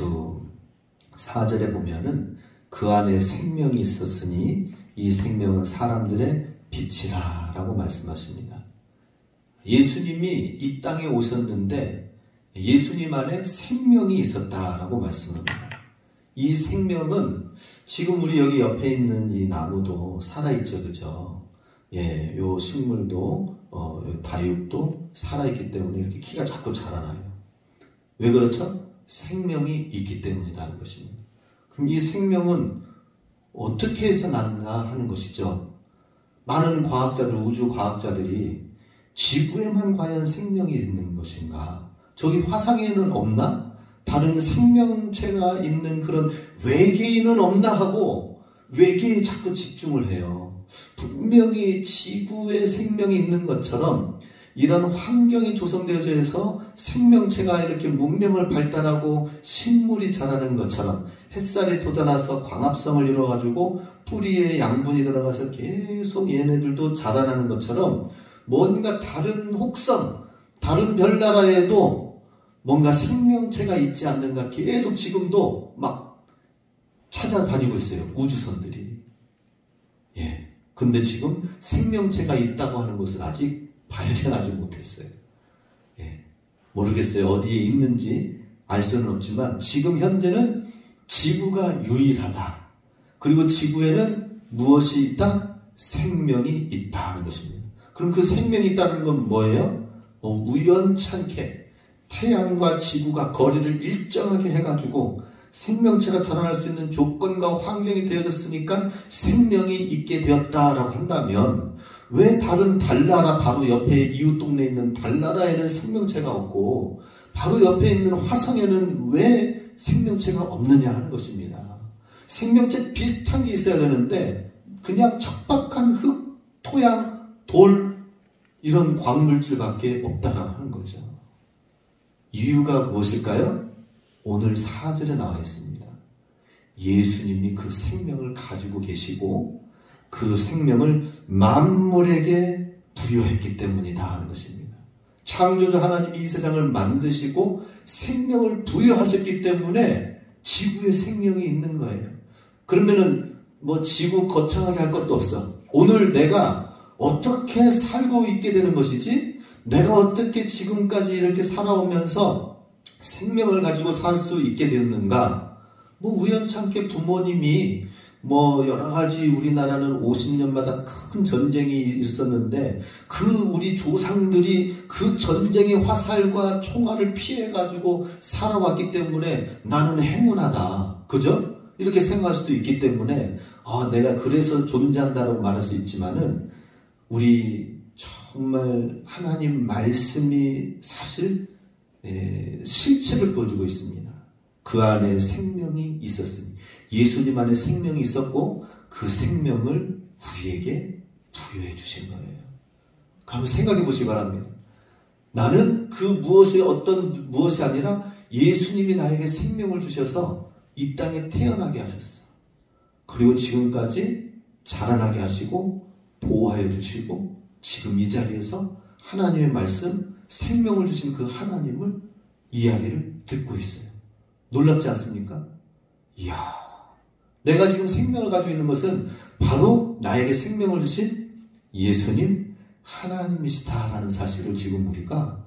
그 4절에 보면은 그 안에 생명이 있었으니 이 생명은 사람들의 빛이라 라고 말씀하십니다. 예수님이 이 땅에 오셨는데 예수님 안에 생명이 있었다라고 말씀합니다. 이 생명은 지금 우리 여기 옆에 있는 이 나무도 살아있죠, 그죠? 예, 요 식물도 다육도 살아있기 때문에 이렇게 키가 자꾸 자라나요. 왜 그렇죠? 생명이 있기 때문이라는 것입니다. 그럼 이 생명은 어떻게 해서 났나 하는 것이죠. 많은 과학자들, 우주 과학자들이 지구에만 과연 생명이 있는 것인가? 저기 화성에는 없나? 다른 생명체가 있는 그런 외계인은 없나 하고 외계에 자꾸 집중을 해요. 분명히 지구에 생명이 있는 것처럼 이런 환경이 조성되어져 있어서 생명체가 이렇게 문명을 발달하고 식물이 자라는 것처럼 햇살이 돋아나서 광합성을 이루어가지고 뿌리에 양분이 들어가서 계속 얘네들도 자라나는 것처럼 뭔가 다른 혹성, 다른 별나라에도 뭔가 생명체가 있지 않는가 계속 지금도 막 찾아다니고 있어요. 우주선들이. 예. 근데 지금 생명체가 있다고 하는 것은 아직 발견하지 못했어요. 예. 모르겠어요. 어디에 있는지 알 수는 없지만 지금 현재는 지구가 유일하다. 그리고 지구에는 무엇이 있다? 생명이 있다는 것입니다. 그럼 그 생명이 있다는 건 뭐예요? 우연찮게 태양과 지구가 거리를 일정하게 해가지고 생명체가 자라날 수 있는 조건과 환경이 되어졌으니까 생명이 있게 되었다라고 한다면 왜 다른 달나라 바로 옆에 이웃 동네에 있는 달나라에는 생명체가 없고 바로 옆에 있는 화성에는 왜 생명체가 없느냐 하는 것입니다. 생명체 비슷한 게 있어야 되는데 그냥 척박한 흙, 토양, 돌 이런 광물질밖에 없다라고 하는 거죠. 이유가 무엇일까요? 오늘 4절에 나와 있습니다. 예수님이 그 생명을 가지고 계시고 그 생명을 만물에게 부여했기 때문이다 하는 것입니다. 창조주 하나님이 이 세상을 만드시고 생명을 부여하셨기 때문에 지구에 생명이 있는 거예요. 그러면은 뭐 지구 거창하게 할 것도 없어. 오늘 내가 어떻게 살고 있게 되는 것이지? 내가 어떻게 지금까지 이렇게 살아오면서 생명을 가지고 살 수 있게 됐는가? 뭐 우연찮게 부모님이 뭐 여러 가지 우리나라는 50년마다 큰 전쟁이 있었는데 그 우리 조상들이 그 전쟁의 화살과 총알을 피해 가지고 살아왔기 때문에 나는 행운하다. 그죠? 이렇게 생각할 수도 있기 때문에 내가 그래서 존재한다라고 말할 수 있지만은 우리 정말 하나님 말씀이 사실 실체를 보여주고 있습니다. 그 안에 생명이 있었으니 예수님 안에 생명이 있었고 그 생명을 우리에게 부여해 주신 거예요. 그럼 생각해 보시기 바랍니다. 나는 그 무엇이 아니라 예수님이 나에게 생명을 주셔서 이 땅에 태어나게 하셨어. 그리고 지금까지 자라나게 하시고 보호하여 주시고 지금 이 자리에서 하나님의 말씀, 생명을 주신 그 하나님을 이야기를 듣고 있어요. 놀랍지 않습니까? 이야, 내가 지금 생명을 가지고 있는 것은 바로 나에게 생명을 주신 예수님, 하나님이시다라는 사실을 지금 우리가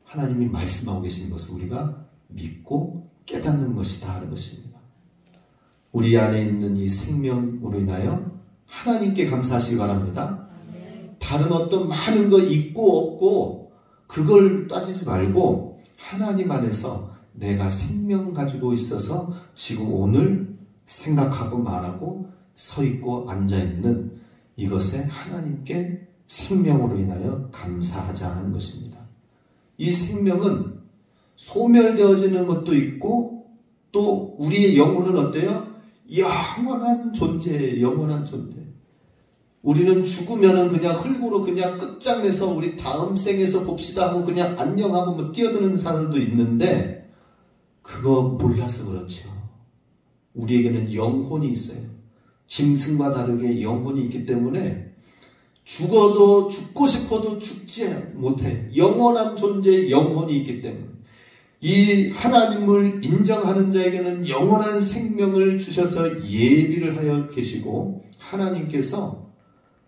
하나님이 말씀하고 계신 것을 우리가 믿고 깨닫는 것이다 하는 것입니다. 우리 안에 있는 이 생명으로 인하여 하나님께 감사하시기 바랍니다. 다른 어떤 많은 거 있고 없고 그걸 따지지 말고 하나님 안에서 내가 생명 가지고 있어서 지금 오늘 생각하고 말하고 서 있고 앉아 있는 이것에 하나님께 생명으로 인하여 감사하자 하는 것입니다. 이 생명은 소멸되어지는 것도 있고 또 우리의 영혼은 어때요? 영원한 존재예요. 영원한 존재. 우리는 죽으면은 그냥 흙으로 그냥 끝장내서 우리 다음 생에서 봅시다 하고 그냥 안녕하고 뭐 뛰어드는 사람도 있는데 그거 몰라서 그렇죠. 우리에게는 영혼이 있어요. 짐승과 다르게 영혼이 있기 때문에 죽고 싶어도 죽지 못해. 영원한 존재의 영혼이 있기 때문에 이 하나님을 인정하는 자에게는 영원한 생명을 주셔서 예비를 하여 계시고 하나님께서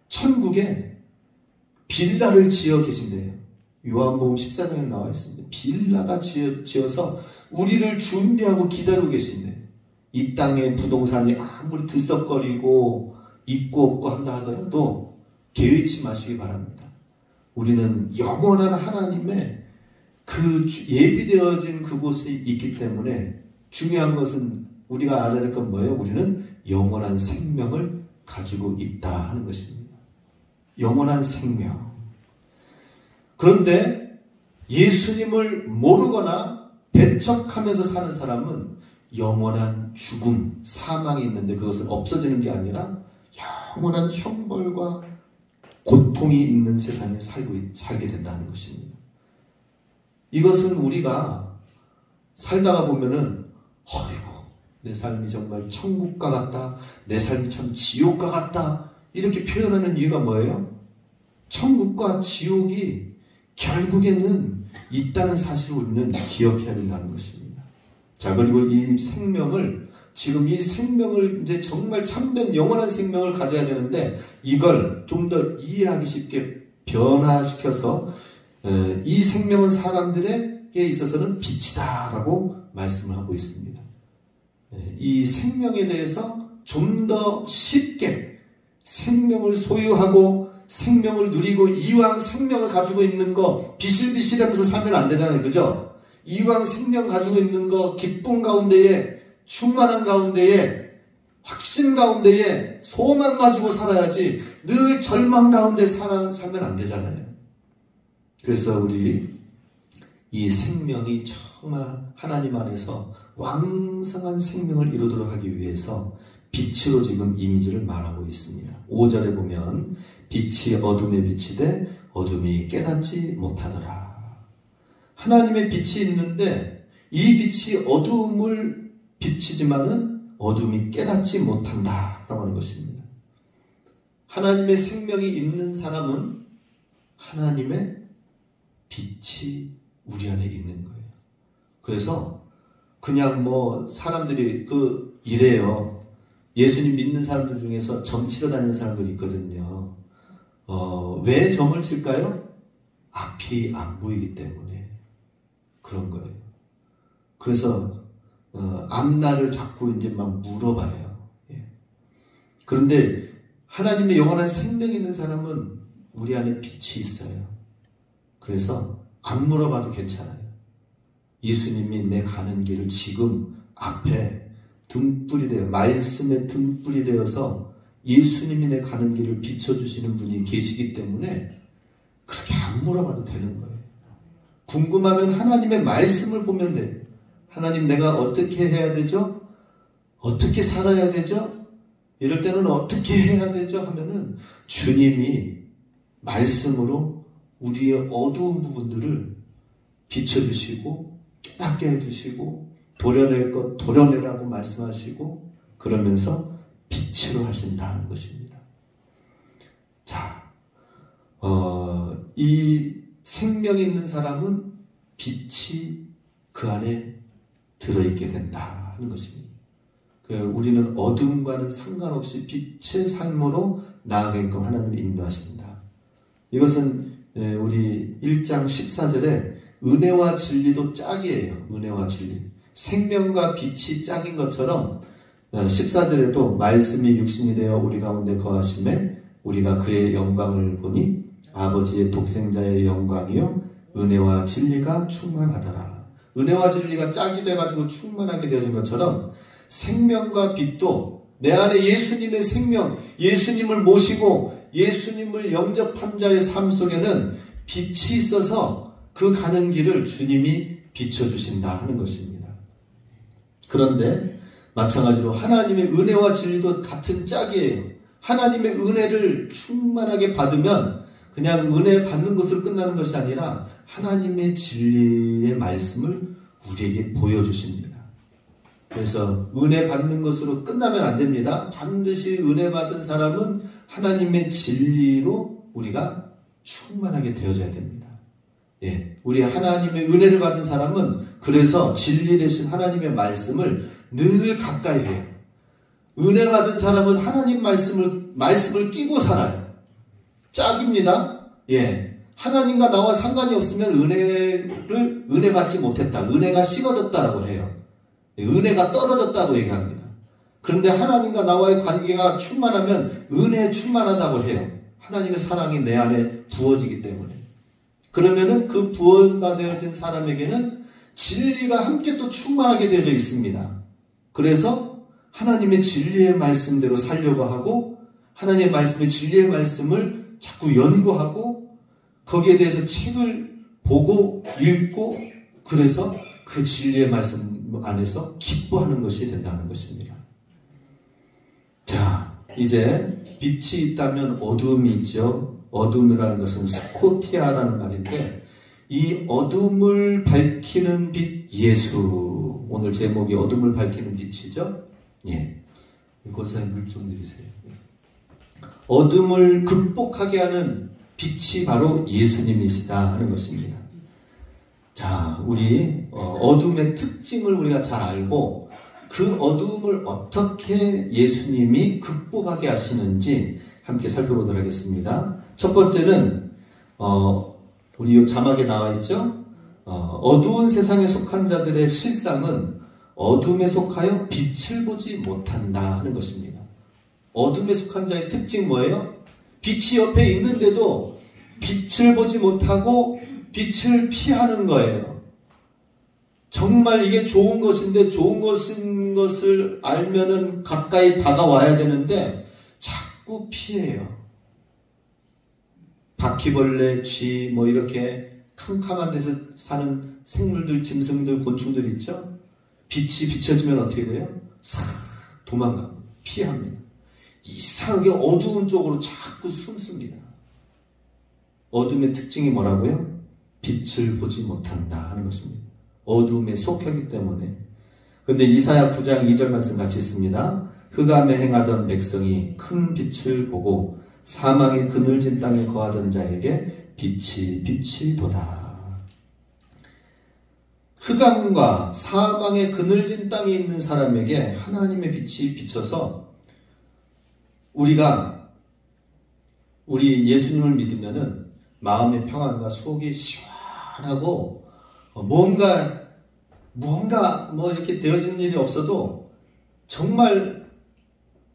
천국에 빌라를 지어 계신대요. 요한복음 14장에 나와 있습니다. 빌라가 지어서 우리를 준비하고 기다리고 계신대요. 이 땅의 부동산이 아무리 들썩거리고 있고 없고 한다 하더라도 개의치 마시기 바랍니다. 우리는 영원한 하나님의 그 예비되어진 그곳에 있기 때문에 중요한 것은 우리가 알아야 될 건 뭐예요? 우리는 영원한 생명을 가지고 있다 하는 것입니다. 영원한 생명. 그런데 예수님을 모르거나 배척하면서 사는 사람은 영원한 죽음, 사망이 있는데 그것은 없어지는 게 아니라 영원한 형벌과 고통이 있는 세상에 살게 된다는 것입니다. 이것은 우리가 살다가 보면은 어이구 내 삶이 정말 천국과 같다, 내 삶이 참 지옥과 같다 이렇게 표현하는 이유가 뭐예요? 천국과 지옥이 결국에는 있다는 사실을 우리는 기억해야 된다는 것입니다. 자, 그리고 이 생명을 지금 이 생명을 이제 정말 참된 영원한 생명을 가져야 되는데 이걸 좀 더 이해하기 쉽게 변화시켜서 이 생명은 사람들에게 있어서는 빛이다 라고 말씀을 하고 있습니다. 이 생명에 대해서 좀 더 쉽게 생명을 소유하고 생명을 누리고 이왕 생명을 가지고 있는 거 비실비실하면서 살면 안 되잖아요. 그죠? 이왕 생명 가지고 있는 거 기쁨 가운데에 충만한 가운데에 확신 가운데에 소망 가지고 살아야지 늘 절망 가운데 살면 안 되잖아요. 그래서 우리 이 생명이 정말 하나님 안에서 왕성한 생명을 이루도록 하기 위해서 빛으로 지금 이미지를 말하고 있습니다. 5절에 보면 빛이 어둠에 비치되 어둠이 깨닫지 못하더라. 하나님의 빛이 있는데 이 빛이 어둠을 비치지만은 어둠이 깨닫지 못한다라고 하는 것입니다. 하나님의 생명이 있는 사람은 하나님의 빛이 우리 안에 있는 거예요. 그래서 그냥 뭐 사람들이 이래요. 예수님 믿는 사람들 중에서 점 치러 다니는 사람들이 있거든요. 왜 점을 칠까요? 앞이 안 보이기 때문에 그런 거예요. 그래서 앞날을 자꾸 이제 막 물어봐요. 예. 그런데 하나님의 영원한 생명이 있는 사람은 우리 안에 빛이 있어요. 그래서 안 물어봐도 괜찮아요. 예수님이 내 가는 길을 지금 앞에 등불이 되어 말씀의 등불이 되어서 예수님이 내 가는 길을 비춰주시는 분이 계시기 때문에 그렇게 안 물어봐도 되는 거예요. 궁금하면 하나님의 말씀을 보면 돼요. 하나님 내가 어떻게 해야 되죠? 어떻게 살아야 되죠? 이럴 때는 어떻게 해야 되죠? 하면은 주님이 말씀으로 우리의 어두운 부분들을 비춰주시고 깨닫게 해주시고 도려낼 것 도려내라고 말씀하시고 그러면서 빛으로 하신다는 것입니다. 자, 이 생명이 있는 사람은 빛이 그 안에 들어있게 된다는 것입니다. 우리는 어둠과는 상관없이 빛의 삶으로 나아가게끔 하나님이 인도하신다. 이것은 우리 1장 14절에 은혜와 진리도 짝이에요. 은혜와 진리. 생명과 빛이 짝인 것처럼 14절에도 말씀이 육신이 되어 우리 가운데 거하심에 우리가 그의 영광을 보니 아버지의 독생자의 영광이요 은혜와 진리가 충만하더라. 은혜와 진리가 짝이 돼가지고 충만하게 되어진 것처럼 생명과 빛도 내 안에 예수님의 생명, 예수님을 모시고 예수님을 영접한 자의 삶 속에는 빛이 있어서 그 가는 길을 주님이 비춰주신다 하는 것입니다. 그런데 마찬가지로 하나님의 은혜와 진리도 같은 짝이에요. 하나님의 은혜를 충만하게 받으면 그냥 은혜 받는 것으로 끝나는 것이 아니라 하나님의 진리의 말씀을 우리에게 보여주십니다. 그래서 은혜 받는 것으로 끝나면 안 됩니다. 반드시 은혜 받은 사람은 하나님의 진리로 우리가 충만하게 되어져야 됩니다. 예, 우리 하나님의 은혜를 받은 사람은 그래서 진리 되신 하나님의 말씀을 늘 가까이 해요. 은혜 받은 사람은 하나님 말씀을 끼고 살아요. 짝입니다. 예. 하나님과 나와 상관이 없으면 은혜 받지 못했다. 은혜가 식어졌다라고 해요. 은혜가 떨어졌다고 얘기합니다. 그런데 하나님과 나와의 관계가 충만하면 은혜에 충만하다고 해요. 하나님의 사랑이 내 안에 부어지기 때문에. 그러면은 그 부어받아진 사람에게는 진리가 함께 또 충만하게 되어져 있습니다. 그래서 하나님의 진리의 말씀대로 살려고 하고 하나님의 말씀의 진리의 말씀을 자꾸 연구하고 거기에 대해서 책을 보고 읽고 그래서 그 진리의 말씀 안에서 기뻐하는 것이 된다는 것입니다. 자, 이제 빛이 있다면 어두움이 있죠. 어둠이라는 것은 스코티아라는 말인데 이 어둠을 밝히는 빛 예수. 오늘 제목이 어둠을 밝히는 빛이죠. 예. 권사님 물 좀 드리세요. 어둠을 극복하게 하는 빛이 바로 예수님이시다 하는 것입니다. 자, 우리 어둠의 특징을 우리가 잘 알고 그 어둠을 어떻게 예수님이 극복하게 하시는지 함께 살펴보도록 하겠습니다. 첫 번째는 우리 이 자막에 나와 있죠. 어두운 세상에 속한 자들의 실상은 어둠에 속하여 빛을 보지 못한다 하는 것입니다. 어둠에 속한 자의 특징 뭐예요? 빛이 옆에 있는데도 빛을 보지 못하고 빛을 피하는 거예요. 정말 이게 좋은 것인데 좋은 것인 것을 알면은 가까이 다가와야 되는데 자꾸 피해요. 바퀴벌레, 쥐, 뭐 이렇게 캄캄한 데서 사는 생물들, 짐승들, 곤충들 있죠? 빛이 비춰지면 어떻게 돼요? 싹 도망갑니다. 피합니다. 이상하게 어두운 쪽으로 자꾸 숨습니다. 어둠의 특징이 뭐라고요? 빛을 보지 못한다 하는 것입니다. 어둠에 속하기 때문에. 그런데 이사야 9장 2절 말씀 같이 있습니다. 흑암에 행하던 백성이 큰 빛을 보고 사망의 그늘진 땅에 거하던 자에게 빛이 도다. 흑암과 사망의 그늘진 땅에 있는 사람에게 하나님의 빛이 비쳐서 우리 예수님을 믿으면은 마음의 평안과 속이 시원하고 뭔가 뭐 이렇게 되어진 일이 없어도 정말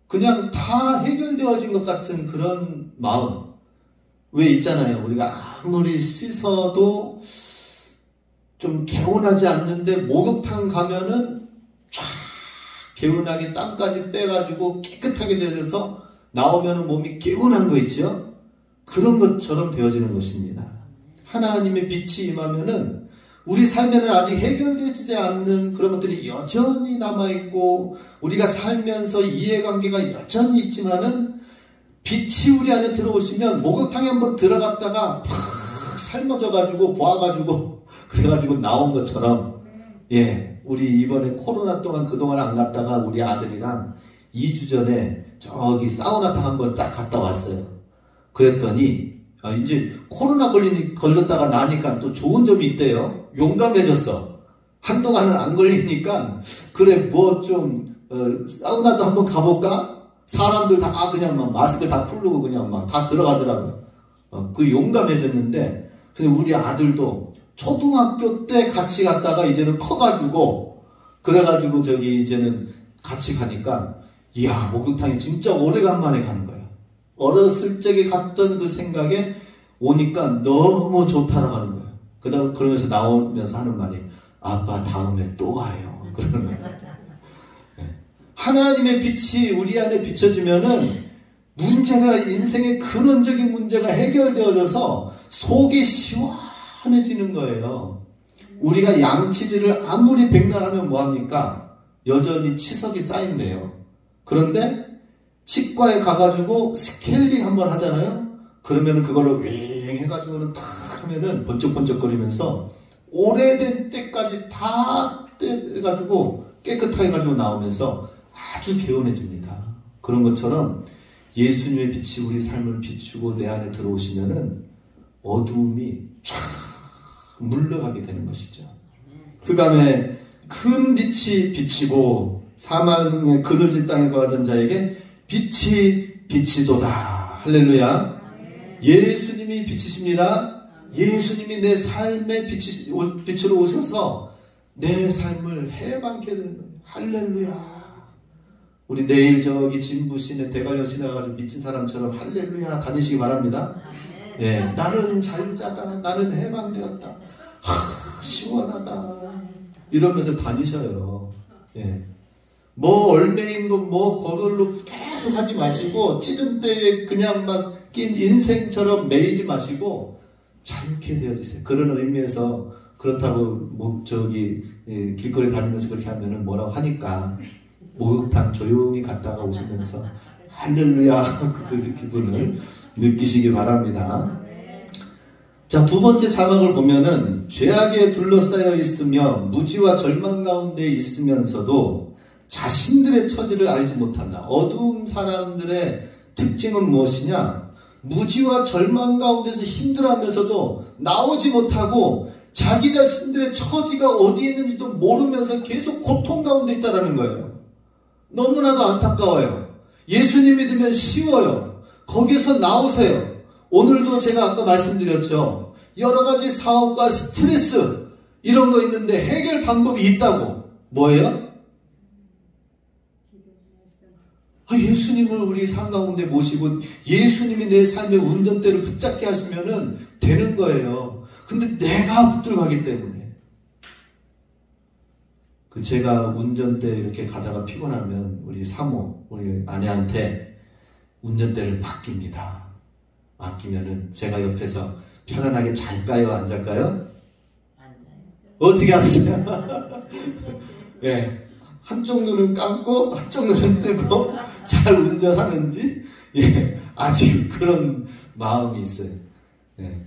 그냥 다 해결되어진 것 같은 그런 마음. 왜 있잖아요. 우리가 아무리 씻어도 좀 개운하지 않는데 목욕탕 가면은 쫙 개운하게 땀까지 빼가지고 깨끗하게 되어서 나오면은 몸이 개운한 거 있죠? 그런 것처럼 되어지는 것입니다. 하나님의 빛이 임하면은 우리 삶에는 아직 해결되지 않는 그런 것들이 여전히 남아있고 우리가 살면서 이해관계가 여전히 있지만은 빛이 우리 안에 들어오시면 목욕탕에 한번 들어갔다가 팍 삶아져가지고 부어가지고 그래가지고 나온 것처럼 예, 우리 이번에 코로나 동안 그동안 안 갔다가 우리 아들이랑 2주 전에 저기 사우나탕 한번 딱 갔다 왔어요. 그랬더니 이제 코로나 걸렸다가 나니까 또 좋은 점이 있대요. 용감해졌어. 한동안은 안 걸리니까 그래 뭐 좀 사우나도 한번 가볼까? 사람들 다 그냥 막 마스크 다 풀고 그냥 막 다 들어가더라고요. 그 용감해졌는데 근데 우리 아들도 초등학교 때 같이 갔다가 이제는 커가지고 그래가지고 저기 이제는 같이 가니까 이야 목욕탕에 진짜 오래간만에 가는 거야. 어렸을 적에 갔던 그 생각에 오니까 너무 좋다라고 하는 거야. 그러면서 나오면서 하는 말이 아빠 다음에 또 와요. 그러는 거야. 하나님의 빛이 우리 안에 비춰지면은 문제가 인생의 근원적인 문제가 해결되어져서 속이 시원해지는 거예요. 우리가 양치질을 아무리 백날하면 뭐합니까? 여전히 치석이 쌓인대요. 그런데 치과에 가가지고 스케일링 한번 하잖아요. 그러면 그걸로 웽 해가지고는 탁 하면은 번쩍번쩍거리면서 오래된 때까지 다 떼가지고 깨끗하게 가지고 나오면서 아주 개운해집니다. 그런 것처럼 예수님의 빛이 우리 삶을 비추고 내 안에 들어오시면은 어두움이 쫙 물러가게 되는 것이죠. 흑암에 큰 빛이 비치고 사망의 그늘진 땅에 거하던 자에게 빛이 비치도다. 할렐루야. 예수님이 빛이십니다. 예수님이 내 삶의 빛으로 오셔서 내 삶을 해방케 되는 거예요. 할렐루야. 우리 내일 저기 진부시내 대관령 지나가지고 미친 사람처럼 할렐루야 다니시기 바랍니다. 예, 나는 자유자다. 나는 해방되었다. 시원하다. 이러면서 다니셔요. 예. 뭐 얼매인 거 뭐 그걸로 계속 하지 마시고 찌든 때에 그냥 막 낀 인생처럼 매이지 마시고 자유케 되어지세요. 그런 의미에서 그렇다고 뭐 저기 길거리 다니면서 그렇게 하면은 뭐라고 하니까 목욕탕 조용히 갔다가 오시면서 할렐루야 그 기분을 느끼시기 바랍니다. 자, 두 번째 자막을 보면은 죄악에 둘러싸여 있으며 무지와 절망 가운데 있으면서도 자신들의 처지를 알지 못한다. 어두운 사람들의 특징은 무엇이냐? 무지와 절망 가운데서 힘들어하면서도 나오지 못하고 자기 자신들의 처지가 어디 있는지도 모르면서 계속 고통 가운데 있다는 거예요. 너무나도 안타까워요. 예수님 믿으면 쉬워요. 거기서 나오세요. 오늘도 제가 아까 말씀드렸죠. 여러 가지 사업과 스트레스 이런 거 있는데 해결 방법이 있다고. 뭐예요? 예수님을 우리 삶 가운데 모시고 예수님이 내 삶의 운전대를 붙잡게 하시면은 되는 거예요. 근데 내가 붙들고 가기 때문에. 제가 운전대 이렇게 가다가 피곤하면 우리 사모, 우리 아내한테 운전대를 맡깁니다. 맡기면은 제가 옆에서 편안하게 잘까요? 안 잘까요? 어떻게 알았어요? 예. 한쪽 눈은 감고 한쪽 눈은 뜨고 잘 운전하는지 아직 그런 마음이 있어요.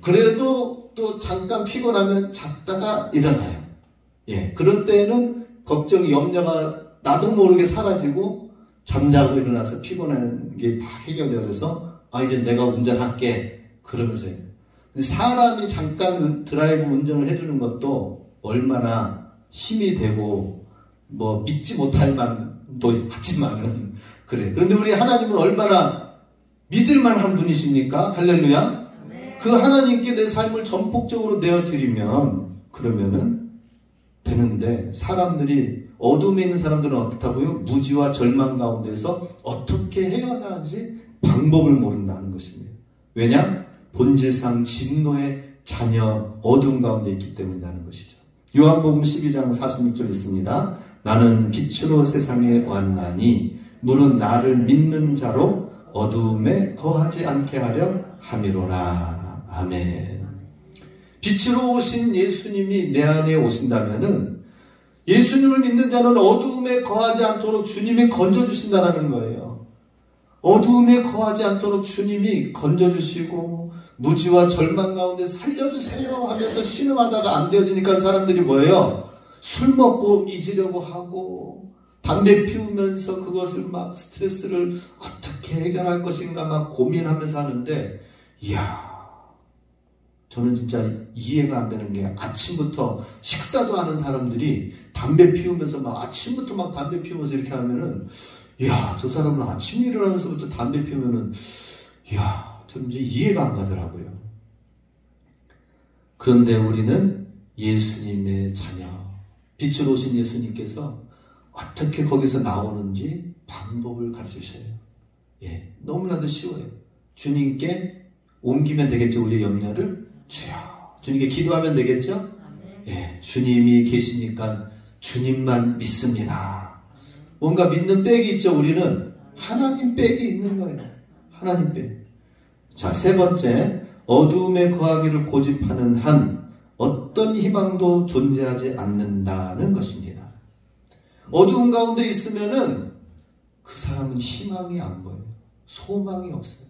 그래도 또 잠깐 피곤하면 잤다가 일어나요. 그럴 때는 걱정이 염려가 나도 모르게 사라지고 잠자고 일어나서 피곤한 게 다 해결되어서 이제 내가 운전할게 그러면서요. 사람이 잠깐 드라이브 운전을 해주는 것도 얼마나 힘이 되고 뭐 믿지 못할 만도 하지만은 그래. 그런데 우리 하나님은 얼마나 믿을만한 분이십니까? 할렐루야. 그 하나님께 내 삶을 전폭적으로 내어드리면 그러면은 되는데 사람들이 어둠에 있는 사람들은 어떻다고요? 무지와 절망 가운데서 어떻게 헤어나가지 방법을 모른다는 것입니다. 왜냐? 본질상 진노의 자녀 어둠 가운데 있기 때문이라는 것이죠. 요한복음 12장 46절 있습니다. 나는 빛으로 세상에 왔나니 물은 나를 믿는 자로 어두움에 거하지 않게 하려 함이로라. 아멘. 빛으로 오신 예수님이 내 안에 오신다면은 예수님을 믿는 자는 어두움에 거하지 않도록 주님이 건져주신다는 거예요. 어두움에 거하지 않도록 주님이 건져주시고 무지와 절망 가운데 살려주세요 하면서 신음하다가 안 되어지니까 사람들이 뭐예요? 술 먹고 잊으려고 하고 담배 피우면서 그것을 막 스트레스를 어떻게 해결할 것인가 막 고민하면서 하는데 이야 저는 진짜 이해가 안 되는 게 아침부터 식사도 하는 사람들이 담배 피우면서 막 아침부터 막 담배 피우면서 이렇게 하면은 이야 저 사람은 아침에 일어나면서부터 담배 피우면은 이야 저는 이제 이해가 안 가더라고요. 그런데 우리는 예수님의 자녀 빛으로 오신 예수님께서 어떻게 거기서 나오는지 방법을 가르치셔요. 너무나도 쉬워요. 주님께 옮기면 되겠죠. 우리의 염려를 주여 주님께 기도하면 되겠죠. 주님이 계시니까 주님만 믿습니다. 뭔가 믿는 백이 있죠. 우리는 하나님 백이 있는 거예요. 하나님 백. 자, 세 번째, 어두움에 거하기를 고집하는 한 어떤 희망도 존재하지 않는다는 것입니다. 어두운 가운데 있으면은 그 사람은 희망이 안 보여요. 소망이 없어요.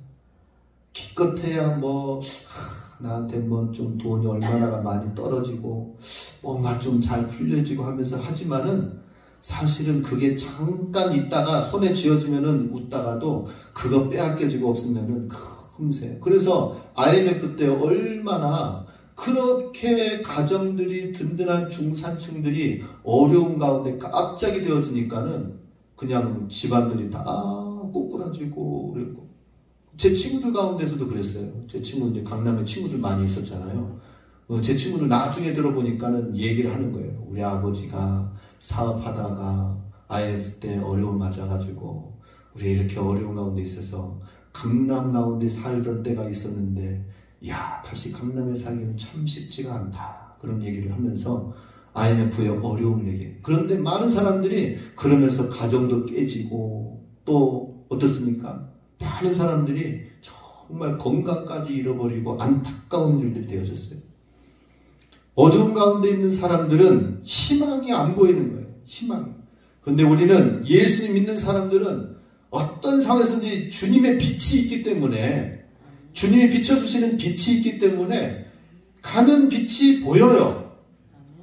기껏해야 뭐 나한테 뭐 좀 돈이 얼마나가 많이 떨어지고 뭔가 좀 잘 풀려지고 하면서 하지만은 사실은 그게 잠깐 있다가 손에 쥐어지면은 웃다가도 그거 빼앗겨지고 없으면은 금세. 그래서 IMF 때 얼마나 그렇게 가정들이 든든한 중산층들이 어려운 가운데 갑자기 되어지니까는 그냥 집안들이 다 꼬꾸라지고 그랬고 제 친구들 가운데서도 그랬어요. 제 친구 이제 강남에 친구들 많이 있었잖아요. 제 친구들 나중에 들어보니까는 얘기를 하는 거예요. 우리 아버지가 사업하다가 IMF 때 어려움 맞아가지고 우리 이렇게 어려운 가운데 있어서 강남 가운데 살던 때가 있었는데 야 다시 강남에 살기는 참 쉽지가 않다. 그런 얘기를 하면서 IMF의 어려운 얘기. 그런데 많은 사람들이 그러면서 가정도 깨지고 또 어떻습니까? 많은 사람들이 정말 건강까지 잃어버리고 안타까운 일들이 되어졌어요. 어두운 가운데 있는 사람들은 희망이 안 보이는 거예요. 희망이. 그런데 우리는 예수님 믿는 사람들은 어떤 상황에서든지 주님의 빛이 있기 때문에 주님이 비춰주시는 빛이 있기 때문에 가는 빛이 보여요.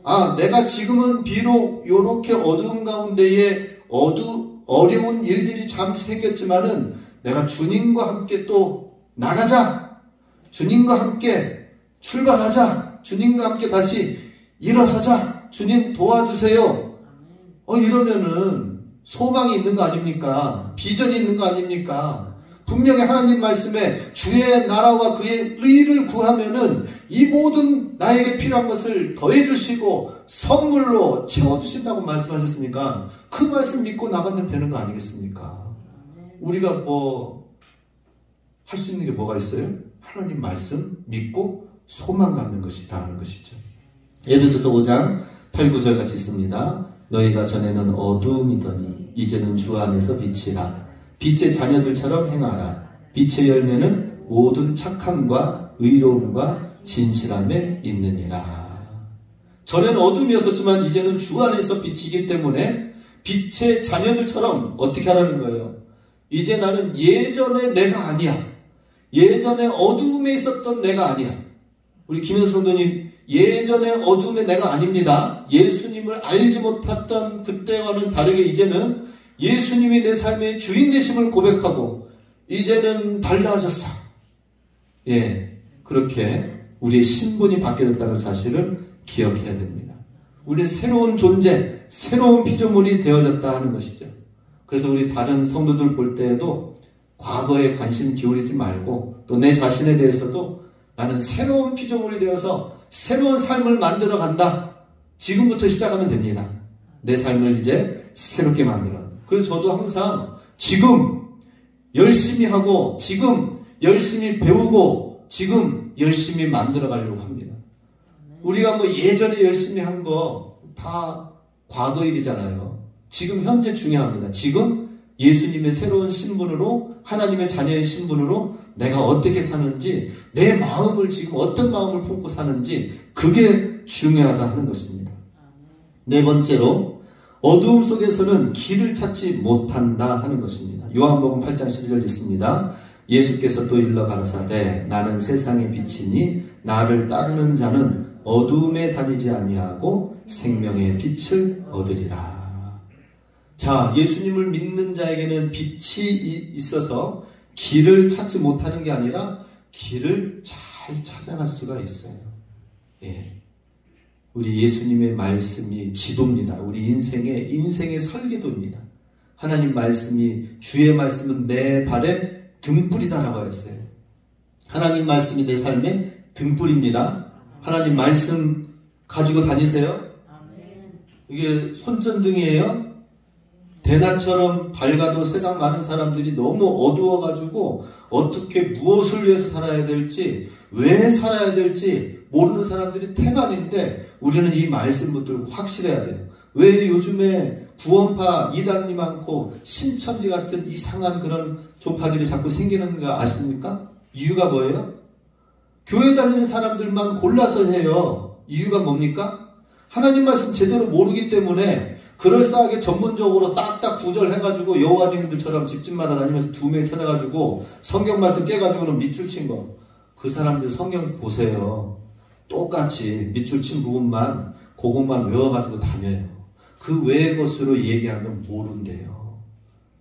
아, 내가 지금은 비록 이렇게 어두운 가운데에 어려운 일들이 잠시 생겼지만은 내가 주님과 함께 또 나가자. 주님과 함께 출발하자. 주님과 함께 다시 일어서자. 주님 도와주세요. 이러면은 소망이 있는 거 아닙니까? 비전이 있는 거 아닙니까? 분명히 하나님 말씀에 주의 나라와 그의 의를 구하면은 이 모든 나에게 필요한 것을 더해주시고 선물로 채워주신다고 말씀하셨으니까 그 말씀 믿고 나가면 되는 거 아니겠습니까? 우리가 뭐 할 수 있는 게 뭐가 있어요? 하나님 말씀 믿고 소망 갖는 것이 다 하는 것이죠. 에베소서 5장 8, 9절 같이 있습니다. 너희가 전에는 어두움이더니 이제는 주 안에서 빛이라. 빛의 자녀들처럼 행하라. 빛의 열매는 모든 착함과 의로움과 진실함에 있느니라. 전에는 어둠이었었지만 이제는 주 안에서 빛이기 때문에 빛의 자녀들처럼 어떻게 하라는 거예요? 이제 나는 예전의 내가 아니야. 예전에 어두움에 있었던 내가 아니야. 우리 김현수 성도님 예전에 어두움의 내가 아닙니다. 예수님을 알지 못했던 그때와는 다르게 이제는 예수님이 내 삶의 주인 되심을 고백하고 이제는 달라졌어. 예, 그렇게 우리의 신분이 바뀌어졌다는 사실을 기억해야 됩니다. 우리는 새로운 존재, 새로운 피조물이 되어졌다 하는 것이죠. 그래서 우리 다른 성도들 볼 때에도 과거에 관심 기울이지 말고 또 내 자신에 대해서도 나는 새로운 피조물이 되어서 새로운 삶을 만들어 간다. 지금부터 시작하면 됩니다. 내 삶을 이제 새롭게 만들어. 그래서 저도 항상 지금 열심히 하고 지금 열심히 배우고 지금 열심히 만들어 가려고 합니다. 우리가 뭐 예전에 열심히 한 거 다 과거 일이잖아요. 지금 현재 중요합니다. 지금 예수님의 새로운 신분으로 하나님의 자녀의 신분으로 내가 어떻게 사는지 내 마음을 지금 어떤 마음을 품고 사는지 그게 중요하다 하는 것입니다. 네 번째로 어두움 속에서는 길을 찾지 못한다 하는 것입니다. 요한복음 8장 12절 있습니다. 예수께서 또 일러 가라사대 나는 세상의 빛이니 나를 따르는 자는 어두움에 다니지 아니하고 생명의 빛을 얻으리라. 자, 예수님을 믿는 자에게는 빛이 있어서 길을 찾지 못하는 게 아니라 길을 잘 찾아갈 수가 있어요. 예. 우리 예수님의 말씀이 지도입니다. 우리 인생의 설계도입니다. 하나님 말씀이, 주의 말씀은 내 발의 등불이다라고 했어요. 하나님 말씀이 내 삶의 등불입니다. 하나님 말씀 가지고 다니세요. 이게 손전등이에요. 대낮처럼 밝아도 세상 많은 사람들이 너무 어두워가지고 어떻게 무엇을 위해서 살아야 될지 왜 살아야 될지 모르는 사람들이 태반인데 우리는 이 말씀 붙들고 확실해야 돼요. 왜 요즘에 구원파 이단이 많고 신천지 같은 이상한 그런 종파들이 자꾸 생기는 거 아십니까? 이유가 뭐예요? 교회 다니는 사람들만 골라서 해요. 이유가 뭡니까? 하나님 말씀 제대로 모르기 때문에 그럴싸하게 전문적으로 딱딱 구절해가지고 여호와 증인들처럼 집집마다 다니면서 두 명 찾아가지고 성경 말씀 깨가지고는 밑줄 친 거. 그 사람들 성경 보세요. 똑같이 밑줄 친 부분만 그것만 외워가지고 다녀요. 그 외의 것으로 얘기하면 모른대요.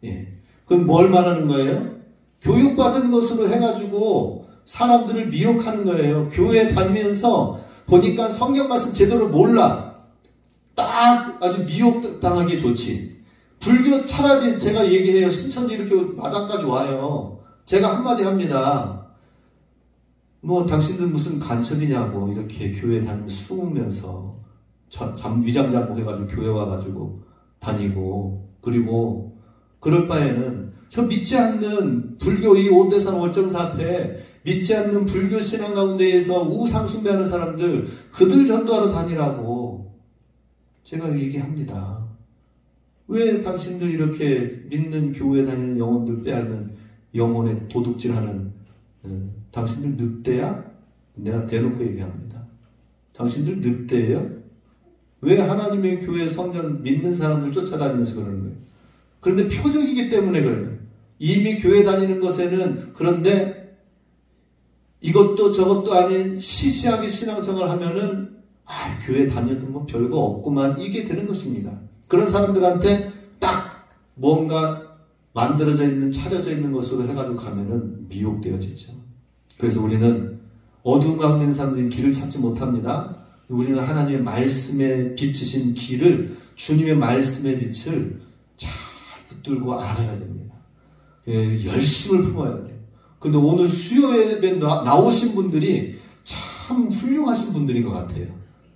예. 그럼 뭘 말하는 거예요? 교육받은 것으로 해가지고 사람들을 미혹하는 거예요. 교회 다니면서 보니까 성경 말씀 제대로 몰라. 딱 아주 미혹당하기 좋지. 불교 차라리 제가 얘기해요. 신천지 이렇게 마당까지 와요. 제가 한마디 합니다. 뭐 당신들 무슨 간첩이냐고 이렇게 교회 다니면서 숨으면서 위장장복 해가지고 교회 와가지고 다니고, 그리고 그럴 바에는 저 믿지 않는 불교 이 오대산 월정사 앞에 믿지 않는 불교 신앙 가운데에서 우상 숭배하는 사람들, 그들 전도하러 다니라고 제가 얘기합니다. 왜 당신들 이렇게 믿는 교회 다니는 영혼들 빼앗는 영혼에 도둑질하는 당신들 늑대야? 내가 대놓고 얘기합니다. 당신들 늑대예요? 왜 하나님의 교회 성전 믿는 사람들 쫓아다니면서 그러는 거예요? 그런데 표적이기 때문에 그래요. 이미 교회 다니는 것에는, 그런데 이것도 저것도 아닌 시시하게 신앙생활을 하면은 교회 다녀도 뭐 별거 없구만, 이게 되는 것입니다. 그런 사람들한테 딱 뭔가 만들어져 있는, 차려져 있는 것으로 해가지고 가면은 미혹되어지죠. 그래서 우리는 어두운 가운데 있는 사람들이 길을 찾지 못합니다. 우리는 하나님의 말씀에 비치신 길을, 주님의 말씀의 빛을 잘 붙들고 알아야 됩니다. 열심을 품어야 돼요. 근데 오늘 수요 예배 나오신 분들이 참 훌륭하신 분들인 것 같아요.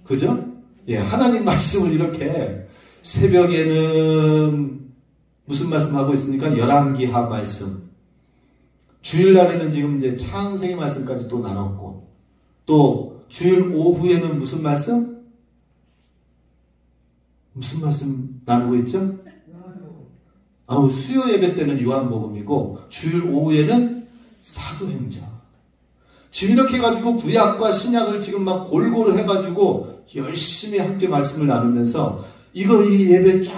그죠? 예, 하나님 말씀을 이렇게 새벽에는 무슨 말씀하고 있습니까? 열왕기하 말씀. 주일날에는 지금 이제 창세기 말씀까지 또 나눴고, 또 주일 오후에는 무슨 말씀? 무슨 말씀 나누고 있죠? 수요 예배 때는 요한복음이고, 주일 오후에는 사도행전. 지금 이렇게 해가지고 구약과 신약을 지금 막 골고루 해가지고 열심히 함께 말씀을 나누면서 이 예배 쫙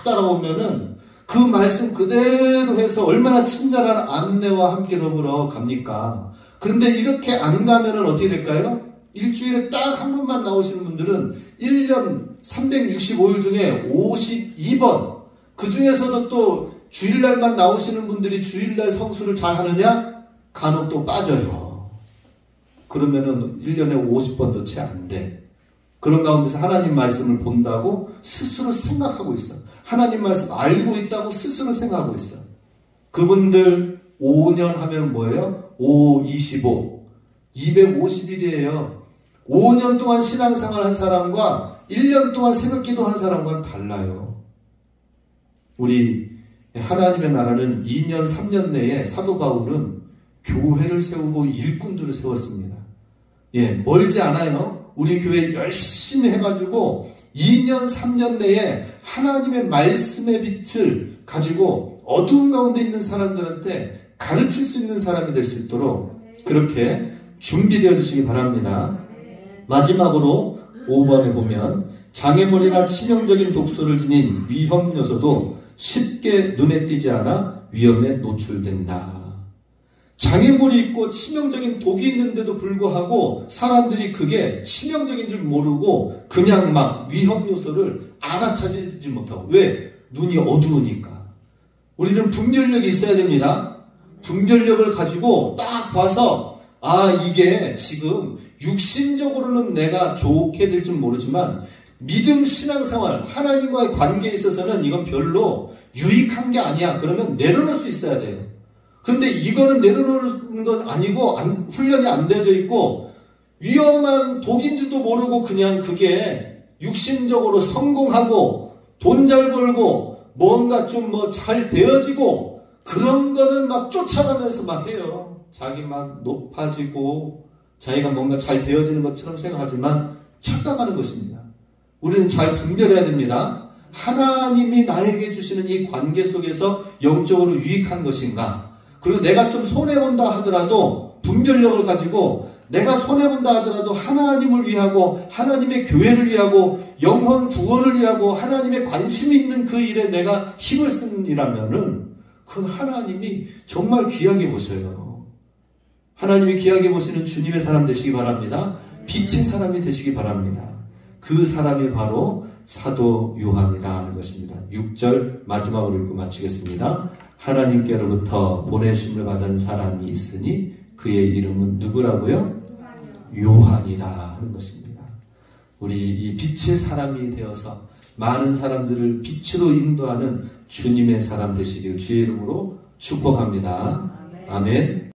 따라오면은 그 말씀 그대로 해서 얼마나 친절한 안내와 함께 더불어 갑니까? 그런데 이렇게 안 가면은 어떻게 될까요? 일주일에 딱 한 번만 나오시는 분들은 1년 365일 중에 52번, 그 중에서도 또 주일날만 나오시는 분들이 주일날 성수를 잘 하느냐? 간혹 또 빠져요. 그러면은 1년에 50번도 채 안 돼. 그런 가운데서 하나님 말씀을 본다고 스스로 생각하고 있어. 하나님 말씀 알고 있다고 스스로 생각하고 있어. 그분들 5년 하면 뭐예요? 5, 25. 250일이에요. 5년 동안 신앙생활 한 사람과 1년 동안 새벽기도 한 사람과는 달라요. 우리 하나님의 나라는 2년, 3년 내에 사도 바울은 교회를 세우고 일꾼들을 세웠습니다. 예, 멀지 않아요. 우리 교회 열심히 해가지고 2년, 3년 내에 하나님의 말씀의 빛을 가지고 어두운 가운데 있는 사람들한테 가르칠 수 있는 사람이 될 수 있도록 그렇게 준비되어 주시기 바랍니다. 마지막으로 5번에 보면 장애물이나 치명적인 독소를 지닌 위험 요소도 쉽게 눈에 띄지 않아 위험에 노출된다. 장애물이 있고 치명적인 독이 있는데도 불구하고 사람들이 그게 치명적인 줄 모르고 그냥 막 위험 요소를 알아차리지 못하고. 왜? 눈이 어두우니까. 우리는 분별력이 있어야 됩니다. 분별력을 가지고 딱 봐서 이게 지금 육신적으로는 내가 좋게 될 줄 모르지만 믿음 신앙생활 하나님과의 관계에 있어서는 이건 별로 유익한 게 아니야. 그러면 내려놓을 수 있어야 돼요. 그런데 이거는 내려놓는 건 아니고 훈련이 안 되어져 있고 위험한 독인 줄도 모르고 그냥 그게 육신적으로 성공하고 돈 잘 벌고 뭔가 좀 잘 되어지고 그런 거는 막 쫓아가면서 막 해요. 자기 막 높아지고 자기가 뭔가 잘 되어지는 것처럼 생각하지만 착각하는 것입니다. 우리는 잘 분별해야 됩니다. 하나님이 나에게 주시는 이 관계 속에서 영적으로 유익한 것인가, 그리고 내가 좀 손해본다 하더라도 분별력을 가지고 내가 손해본다 하더라도 하나님을 위하고 하나님의 교회를 위하고 영혼 구원을 위하고 하나님의 관심이 있는 그 일에 내가 힘을 쓰는 일이라면은 그건 하나님이 정말 귀하게 보셔요. 하나님이 귀하게 보시는 주님의 사람 되시기 바랍니다. 빛의 사람이 되시기 바랍니다. 그 사람이 바로 사도 요한이다 하는 것입니다. 6절 마지막으로 읽고 마치겠습니다. 하나님께로부터 보내심을 받은 사람이 있으니 그의 이름은 누구라고요? 요한이다 하는 것입니다. 우리 이 빛의 사람이 되어서 많은 사람들을 빛으로 인도하는 주님의 사람 되시길 주의 이름으로 축복합니다. 아멘.